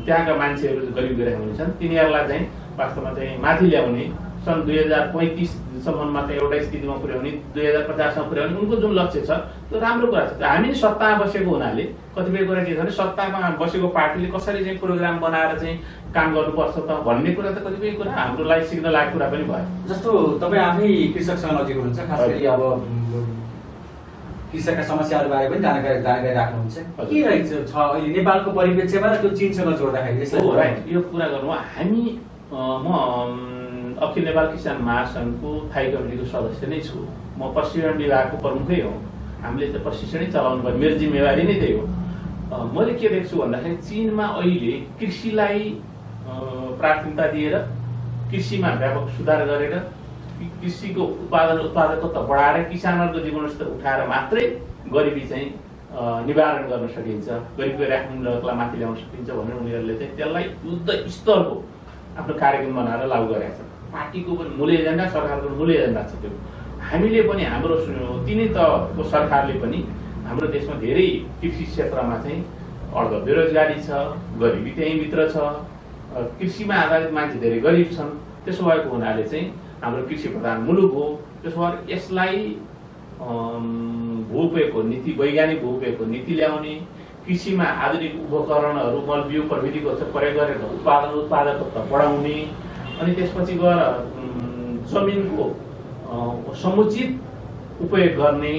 [SPEAKER 2] त्यहाँका मान्छेहरू गरिब गइरहेका हुनेछन्। तिनीहरूलाई चाहिँ वास्तवमा चाहिँ माथि ल्याउने, सन् 2035 सम्ममा चाहिँ एउटै स्थितिमा पुर्याउने, 2050मा पुर्याउने उनको जुन लक्ष्य छ त्यो राम्रो कुरा छ। हामी नि सत्तामा बसेको हुनाले कतिपय कुरा के छ भने सत्तामा बसेको पार्टीले कसरी चाहिँ प्रोग्राम बनाएर चाहिँ काम गर्नुपर्छ त भन्ने कुरा त कतिपय कुरा हाम्रो लागि सिक्न लागेको कुरा पनि भयो।
[SPEAKER 1] जस्तो तपाईँ आफै कृषकसँग नजिक हुनुहुन्छ, खास गरी अब कृषकका समस्याहरू बारे पनि जानकारी राख्नुहुन्छ। के रहेछ छ अहिले नेपालको परिप्रेक्ष्यमा र त्यो चीनसँग जोड्दाखेरि यसलाई
[SPEAKER 2] राइट यो कुरा गर्नु हामी म अखिल नेपाल किसान महासङ्घको स्थायी कमिटीको सदस्य नै छु। म प्रशिक्षण विभागको प्रमुखै हो। हामीले त प्रशिक्षणै चलाउनु पर्यो, मेरो जिम्मेवारी नै त्यही हो। मैले के देख्छु भन्दाखेरि चीनमा अहिले कृषिलाई प्राथमिकता दिएर कृषिमा व्यापक सुधार गरेर कृषिको उत्पादकत्व बढाएर किसानहरूको जीवनस्तर उठाएर मात्रै गरिबी चाहिँ निवारण गर्न सकिन्छ, गरिबको मूल्यलाई माथि ल्याउन सकिन्छ भनेर उनीहरूले चाहिँ त्यसलाई युद्ध स्तरको आफ्नो कार्यक्रम बनाएर लागू गरेका छन्। पार्टीको पनि मूल एजेन्डा, सरकारको मूल एजेन्डा छ त्यो। हामीले पनि हाम्रो तिनै तहको सरकारले पनि हाम्रो देशमा धेरै कृषि क्षेत्रमा चाहिँ अर्ध बेरोजगारी छ, गरिबी त्यहीँभित्र छ, कृषिमा आधारित मान्छे धेरै गरिब छन्। त्यसो भएको हुनाले चाहिँ हाम्रो कृषि प्रधान मुलुक हो। त्यसो भएर यसलाई भूउपयोगको नीति, वैज्ञानिक भूउपयोगको नीति ल्याउने, कृषिमा आधुनिक उपकरणहरू मलबिउ प्रविधिको प्रयोग गरेर उत्पादकत्व बढाउने, अनि त्यसपछि गएर जमिनको समुचित उपयोग गर्ने,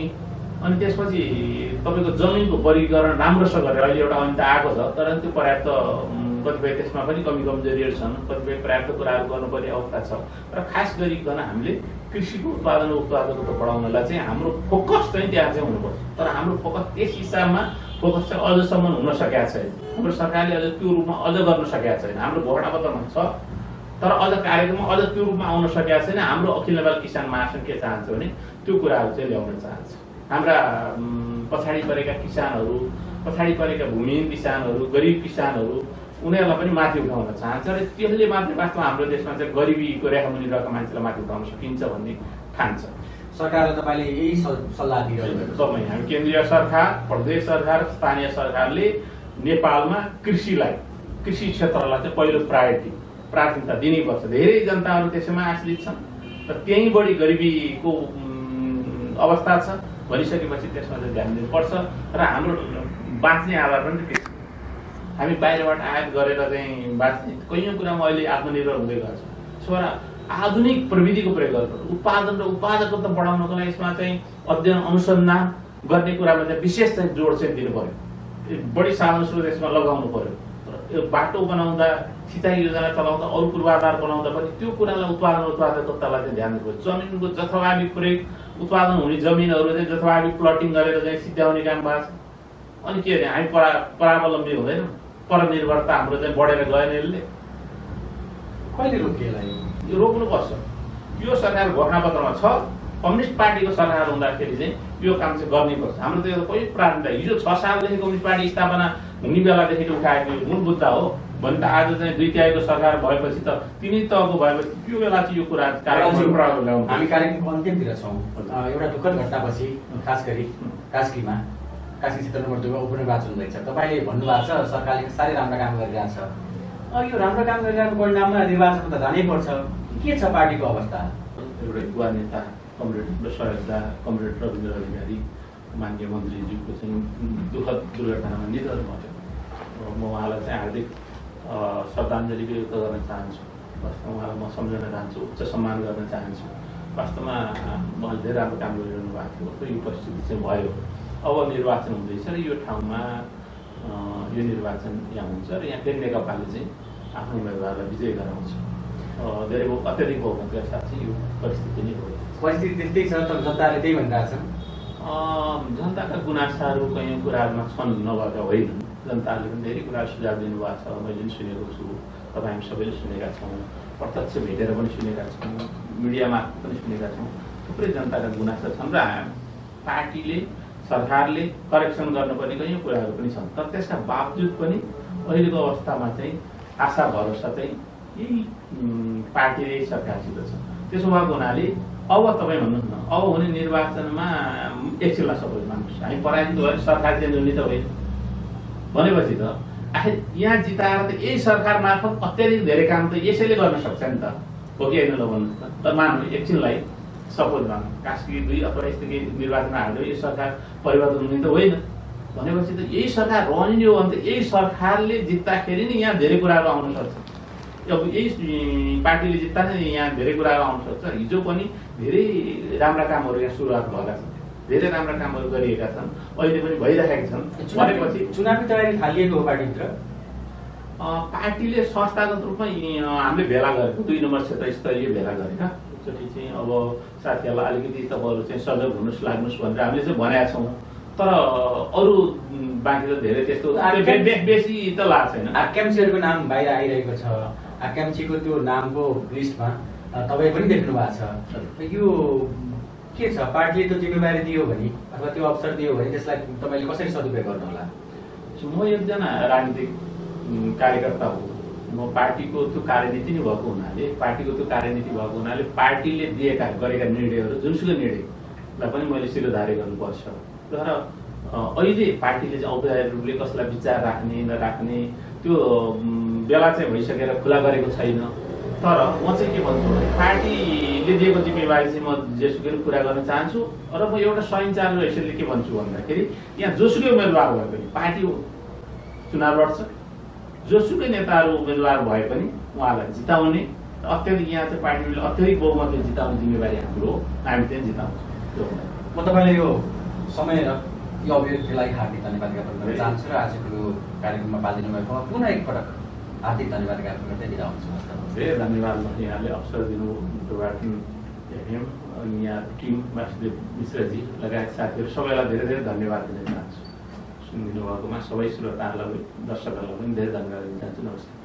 [SPEAKER 2] अनि त्यसपछि तपाईँको जमिनको वर्गीकरण राम्रोसँग गरेर अहिले एउटा ऐन त आएको छ, तर त्यो पर्याप्त कतिपय त्यसमा पनि कमी कमजोरीहरू छन्, कतिपय पर्याप्त कुराहरू गर्नुपर्ने अवस्था छ। र खास गरिकन हामीले कृषिको उत्पादन र उत्पादकत्व बढाउनलाई चाहिँ हाम्रो फोकस चाहिँ त्यहाँ चाहिँ हुनुपर्छ। तर हाम्रो फोकस त्यस हिसाबमा फोकस चाहिँ अझसम्म हुन सकेका छैन। हाम्रो सरकारले अझ त्यो रूपमा अझ गर्न सकेका छैन। हाम्रो घोषणापत्रमा छ तर अझ कार्यक्रममा अझ त्यो रूपमा आउन सकेका छैन। हाम्रो अखिल नेपाल किसान महासङ्घ के चाहन्छ भने त्यो कुराहरू चाहिँ ल्याउन चाहन्छ। हाम्रा पछाडि परेका किसानहरू, पछाडि परेका भूमिहीन किसानहरू, गरिब किसानहरू, उनीहरूलाई पनि माथि उठाउन चाहन्छ र त्यसले मात्रै वास्तवमा हाम्रो देशमा चाहिँ गरिबीको रेखामुनि रहेका मान्छेलाई माथि उठाउन सकिन्छ भन्ने ठान्छ।
[SPEAKER 1] सरकारलाई तपाईँले यही सल्लाह दिइरहनु
[SPEAKER 2] सबै हामी केन्द्रीय सरकार, प्रदेश सरकार, स्थानीय सरकारले नेपालमा कृषिलाई, कृषि क्षेत्रलाई चाहिँ पहिलो प्राथमिकता दिनैपर्छ। धेरै जनताहरू त्यसैमा आश्रित छन् र त्यहीँ बढी गरिबीको अवस्था छ भनिसकेपछि त्यसमा चाहिँ ध्यान दिनुपर्छ। र हाम्रो बाँच्ने आधार पनि के छ, हामी बाहिरबाट आयात गरेर चाहिँ बाँच्ने कैयौँ कुरामा अहिले आत्मनिर्भर हुँदै गएको छ। त्यसो भएर आधुनिक प्रविधिको प्रयोग गर्नु, उत्पादन र उत्पादकत्व बढाउनको लागि यसमा चाहिँ अध्ययन अनुसन्धान गर्ने कुरामा चाहिँ विशेष चाहिँ जोड चाहिँ दिनु पर्यो। बढी साधन स्रोत यसमा लगाउनु पर्यो। यो बाटो बनाउँदा, सिँचाइ योजना चलाउँदा, अरू पूर्वाधार बनाउँदा पनि त्यो कुरालाई उत्पादकत्वलाई चाहिँ ध्यान दिनु पर्यो। जमिनको जथाभावी प्रयोग, उत्पादन हुने जमिनहरू चाहिँ जथाभावी प्लटिङ गरेर चाहिँ सिद्ध्याउने काम भएको छ। अनि के अरे हामी परावलम्बी हुँदैनौँ, परनिर्भरता हाम्रो चाहिँ बढेर गएन। यसले
[SPEAKER 1] कहिले रोकिएला?
[SPEAKER 2] यो रोक्नुपर्छ। यो सरकार घोषणापत्रमा छ। कम्युनिस्ट पार्टीको सरकार हुँदाखेरि चाहिँ यो काम चाहिँ गर्नैपर्छ। हाम्रो त यो कोही प्राथमिकता हिजो 6 सालदेखि कम्युनिस्ट पार्टी स्थापना हुने बेलादेखि उठाएको मूल मुद्दा हो भने त आज चाहिँ 2/3 सरकार भएपछि त 3 तहको भएपछि त्यो बेला चाहिँ यो कुरा
[SPEAKER 1] हामी कार्यक्रमको अन्त्यतिर छौँ। एउटा दुःखद घटनापछि खास गरी कास्की क्षेत्र नम्बर 2 मा उपनिर्वाचन हुँदैछ। तपाईँले भन्नुभएको छ सरकारले साह्रै राम्रो काम गरिरहेको छ। यो राम्रो काम गरिरहेको परिणाममा निर्वाचन त जानै पर्छ। के छ पार्टीको अवस्था?
[SPEAKER 2] एउटा युवा नेता कमरेड सहयोगदा कमरेड रविन्द्र अधिकारी माननीय मन्त्रीज्यूको चाहिँ दुःखद दुर्घटनामा निधन भयो। म उहाँलाई चाहिँ हार्दिक श्रद्धाञ्जली व्यक्त गर्न चाहन्छु। वास्तवमा उहाँलाई म सम्झन चाहन्छु, उच्च सम्मान गर्न चाहन्छु। वास्तवमा उहाँले धेरै राम्रो काम गरिरहनु भएको थियो। यो परिस्थिति चाहिँ भयो। अब निर्वाचन हुँदैछ र यो ठाउँमा यो निर्वाचन यहाँ हुन्छ र यहाँ फेरि नेकपाले चाहिँ आफ्नो उम्मेदवारलाई विजय गराउँछ। धेरै अत्याधिक बहुमतका साथ चाहिँ यो परिस्थिति नै हो।
[SPEAKER 1] परिस्थिति त्यस्तै छ, तर जनताले त्यही भनिरहेको छ।
[SPEAKER 2] जनताका गुनासाहरू कयौँ कुराहरूमा छन् नभएका होइनन्। जनताले पनि धेरै कुराहरू सुझाव दिनुभएको छ, मैले पनि सुनेको छु, तपाईँ हामी सबैले सुनेका छौँ, प्रत्यक्ष भेटेर पनि सुनेका छौँ, मिडिया मार्फत पनि सुनेका छौँ। थुप्रै जनताका गुनासा छन् र पार्टीले सरकारले करेक्सन गर्नुपर्ने कयौँ कुराहरू पनि छन्। तर त्यसका बावजुद पनि अहिलेको अवस्थामा चाहिँ आशा भरोसा चाहिँ यही पार्टी सरकारसित छ। त्यसो भएको हुनाले अब तपाईँ भन्नुहोस् न, अब हुने निर्वाचनमा एकछिनमा सबै मान्नुहोस्, हामी पराजित भएर सरकार चेन्ज हुने त होइन भनेपछि त आखिर यहाँ जिताएर त यही सरकार मार्फत अत्याधिक धेरै काम त यसैले गर्न सक्छ नि त, हो कि होइन ल भन्नुहोस् त। तर मान्नु एकछिनलाई सपोज मान्नु कास्की 2 अथवा यस्तै निर्वाचनमा हाल्यो यो सरकार परिवर्तन हुने त होइन भनेपछि त यही सरकार रहने हो भने त यही सरकारले जित्दाखेरि नै यहाँ धेरै कुराहरू आउन सक्छ। अब यही पार्टीले जित्दा नै यहाँ धेरै कुराहरू आउन सक्छ। हिजो पनि धेरै राम्रा कामहरू यहाँ सुरुवात भएका छन्, धेरै राम्रा कामहरू गरिएका छन्, अहिले पनि भइरहेका छन्। भनेपछि
[SPEAKER 1] चुनावी तयारी थालिएको हो पार्टीभित्र।
[SPEAKER 2] पार्टीले संस्थागत रूपमा हामीले भेला गरेको 2 नम्बर क्षेत्र स्तरीय भेला गरेका एकचोटि चाहिँ अब साथीहरूलाई अलिकति तपाईँहरू चाहिँ सजग हुनुहोस् लाग्नुहोस् भनेर हामीले चाहिँ भनेका छौँ। तर अरू बाँकी त धेरै त्यस्तो बेसी त लाग्छ छैन।
[SPEAKER 1] आकाङ्क्षीहरूको नाम बाहिर आइरहेको छ। आकाङ्क्षीको त्यो नामको लिस्टमा तपाईँ पनि देख्नु भएको छ। यो के छ, पार्टीले त्यो जिम्मेवारी दियो भने अथवा त्यो अवसर दियो भने त्यसलाई तपाईँले कसरी सदुपयोग गर्नु होला?
[SPEAKER 2] म एकजना राजनीतिक कार्यकर्ता हो। म पार्टीको त्यो कार्यनीति नै भएको हुनाले पार्टीले दिएका गरेका निर्णयहरू जुनसुकै निर्णयलाई पनि मैले शिरोधार्य गर्नुपर्छ। तर अहिले पार्टीले चाहिँ औपचारिक रूपले कसलाई विचार राख्ने नराख्ने त्यो बेला चाहिँ भइसकेर खुला गरेको छैन। तर म चाहिँ के भन्छु भने पार्टीले दिएको जिम्मेवारी चाहिँ म जेसुकै पुरा गर्न चाहन्छु। र म एउटा स्वयंचालित हैसियतले के भन्छु भन्दाखेरि यहाँ जोसुकै उम्मेदवार भए पनि पार्टी चुनाव लड्छ, जोसुकै नेताहरू उम्मेदवार भए पनि उहाँलाई जिताउने अत्याधिक यहाँ चाहिँ पार्टीले अत्याधिक बहुमतले जिताउने जिम्मेवारी हाम्रो हो। हामी चाहिँ जिताउँछौँ।
[SPEAKER 1] म तपाईँले यो समय र यो अभिव्यक्तिलाई हार्दिक धन्यवाद ज्ञापन गर्न चाहन्छु र आजको यो कार्यक्रममा पालिदिनु भएकोमा पुनः एकपटक हार्दिक धन्यवाद ज्ञापन गर्दै बिदा हुन्छु।
[SPEAKER 2] धेरै धन्यवाद। यहाँले अवसर दिनु अनि यहाँ टिम बashudeb मिश्रजी लगायत साथीहरू सबैलाई धेरै धेरै धन्यवाद दिन चाहन्छु। सुनिदिनु भएकोमा सबै श्रोताहरूलाई दर्शकहरूलाई पनि धेरै धन्यवाद दिन चाहन्छु। नमस्कार।